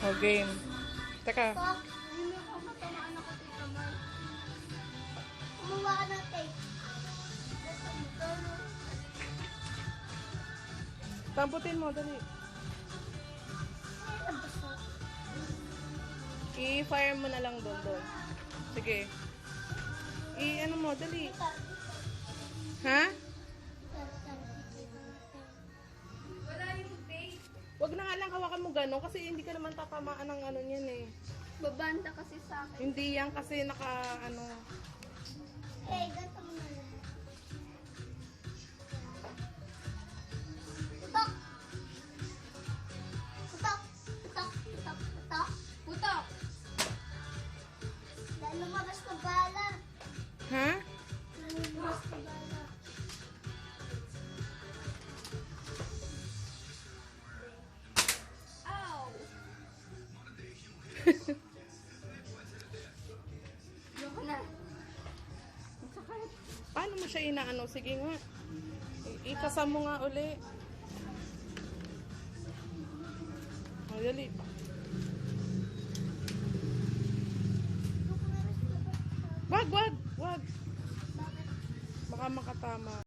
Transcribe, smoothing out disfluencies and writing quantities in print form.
O, game. Teka. Stop. Hindi mo ako matamaan ako dito, man. Kumuha ka ng tape. Tamputin mo, dali. I-fire mo na lang doon. Sige. I-ano mo, dali. Ha? Wala yung tape. Wag na nga lang hawakan mo gano'n kasi hindi ka naman tatamaan ng ano niyan eh. Babanda kasi sa akin. Hindi yan kasi naka ano. Eh, ganito mo na lang. Putok! Putok! Putok! Putok! Putok! Putok! Dahil lumabas na bala. Ha? Lumabas na bala. Ow! Yoko na. Masakit. Paano mo siya inaano? Sige nga. Ikasam mo nga uli. O, dali. Wag. Bakit? Baka makatama.